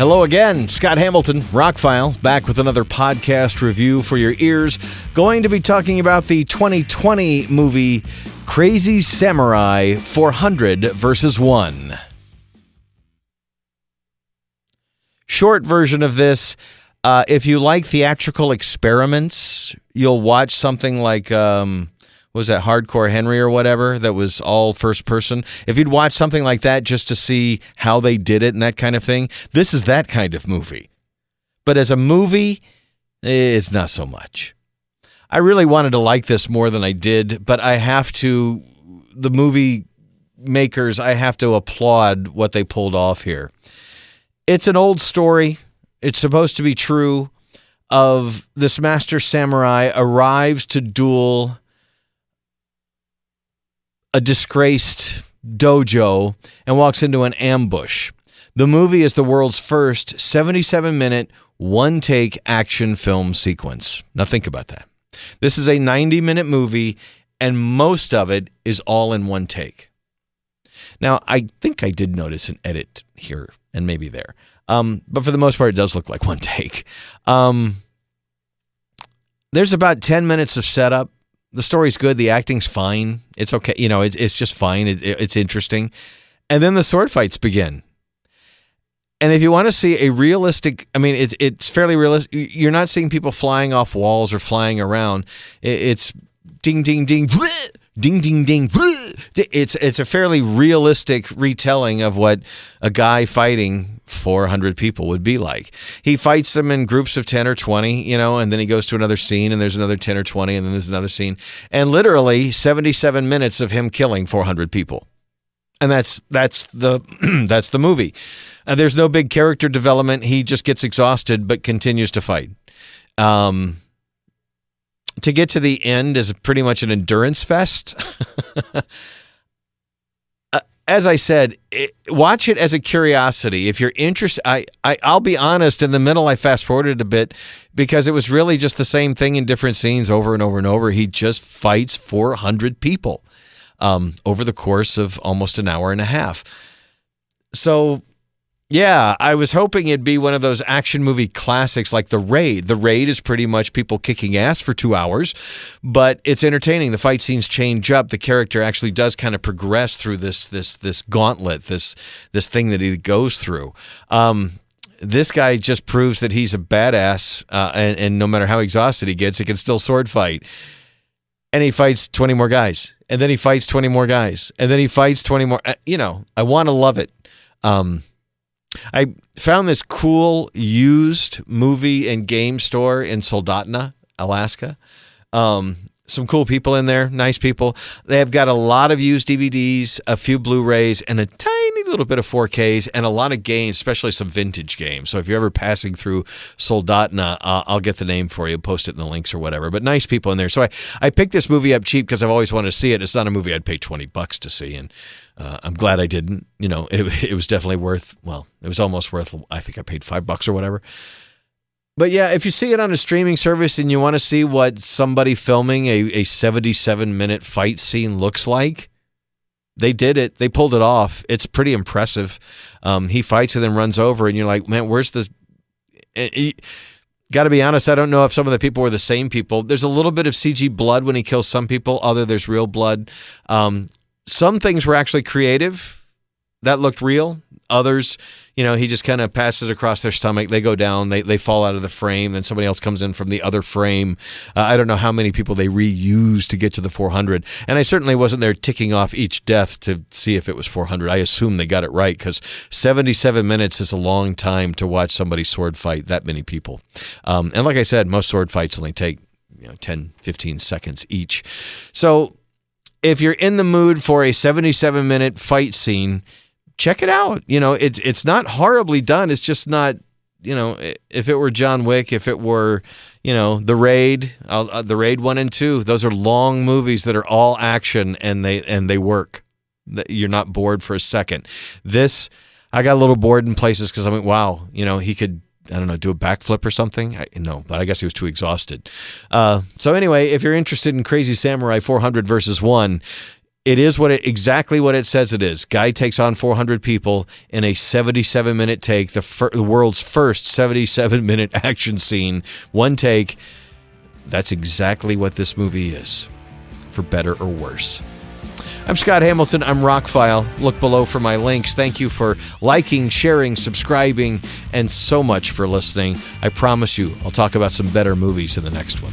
Hello again, Scott Hamilton, ROCKFILE, back with another podcast review for your ears. Going to be talking about the 2020 movie Crazy Samurai 400 vs. 1. Short version of this, if you like theatrical experiments, you'll watch something like, was that Hardcore Henry or whatever, that was all first person? If you'd watch something like that just to see how they did it and that kind of thing, this is that kind of movie. But as a movie, it's not so much. I really wanted to like this more than I did, but I have to, the movie makers, I have to applaud what they pulled off here. It's an old story. It's supposed to be true of this master samurai arrives to duel a disgraced dojo and walks into an ambush. The movie is the world's first 77-minute, one-take action film sequence. Now think about that. This is a 90-minute movie, and most of it is all in one take. Now, I think I did notice an edit here and maybe there. But for the most part, it does look like one take. There's about 10 minutes of setup. The story's good. The acting's fine. It's okay. You know, it's just fine. It's interesting. And then the sword fights begin. And if you want to see a realistic, I mean, it's fairly realistic. You're not seeing people flying off walls or flying around. It's ding, ding, ding, bleh, ding, ding, ding. Bleh. It's a fairly realistic retelling of what a guy fighting 400 people would be like. He fights them in groups of 10 or 20, you know, and then he goes to another scene and there's another 10 or 20 and then there's another scene. And literally 77 minutes of him killing 400 people. And that's the that's the movie. There's no big character development. He just gets exhausted but continues to fight. To get to the end is pretty much an endurance fest. As I said, watch it as a curiosity. If you're interested, I'll be honest, in the middle I fast-forwarded a bit because it was really just the same thing in different scenes over and over and over. He just fights 400 people over the course of almost an hour and a half. So, yeah, I was hoping it'd be one of those action movie classics like The Raid. The Raid is pretty much people kicking ass for 2 hours, but it's entertaining. The fight scenes change up. The character actually does kind of progress through this gauntlet, this thing that he goes through. This guy just proves that he's a badass, and no matter how exhausted he gets, he can still sword fight. And he fights 20 more guys, and then he fights 20 more guys, and then he fights 20 more. You know, I want to love it. I found this cool used movie and game store in Soldotna, Alaska. Some cool people in there, nice people. They have got a lot of used DVDs, a few Blu-rays, and a tiny little bit of 4Ks, and a lot of games, especially some vintage games. So if you're ever passing through Soldotna, I'll get the name for you, post it in the links or whatever. But nice people in there. So I picked this movie up cheap because I've always wanted to see it. It's not a movie I'd pay $20 to see, and I'm glad I didn't. You know, it was definitely worth, well, it was almost worth, I think I paid $5 or whatever. But yeah, if you see it on a streaming service and you want to see what somebody filming a 77-minute fight scene looks like, they did it. They pulled it off. It's pretty impressive. He fights and then runs over, and you're like, man, where's this? Got to be honest, I don't know if some of the people were the same people. There's a little bit of CG blood when he kills some people. There's real blood. Some things were actually creative. That looked real. Others, you know, he just kind of passes it across their stomach. They go down. They fall out of the frame. Then somebody else comes in from the other frame. I don't know how many people they reused to get to the 400. And I certainly wasn't there ticking off each death to see if it was 400. I assume they got it right because 77 minutes is a long time to watch somebody sword fight that many people. And like I said, most sword fights only take 10, 15 seconds each. So if you're in the mood for a 77-minute fight scene, check it out. You know, it's not horribly done. It's just not, you know, if it were John Wick, if it were, you know, The Raid, The Raid 1 and 2, those are long movies that are all action and they work. You're not bored for a second. This, I got a little bored in places because I went, wow, you know, he could, I don't know, do a backflip or something? No, but I guess he was too exhausted. So anyway, if you're interested in Crazy Samurai 400 vs. 1, It is exactly what it says it is. Guy takes on 400 people in a 77-minute take, the world's first 77-minute action scene. One take. That's exactly what this movie is, for better or worse. I'm Scott Hamilton. I'm ROCKFILE. Look below for my links. Thank you for liking, sharing, subscribing, and so much for listening. I promise you, I'll talk about some better movies in the next one.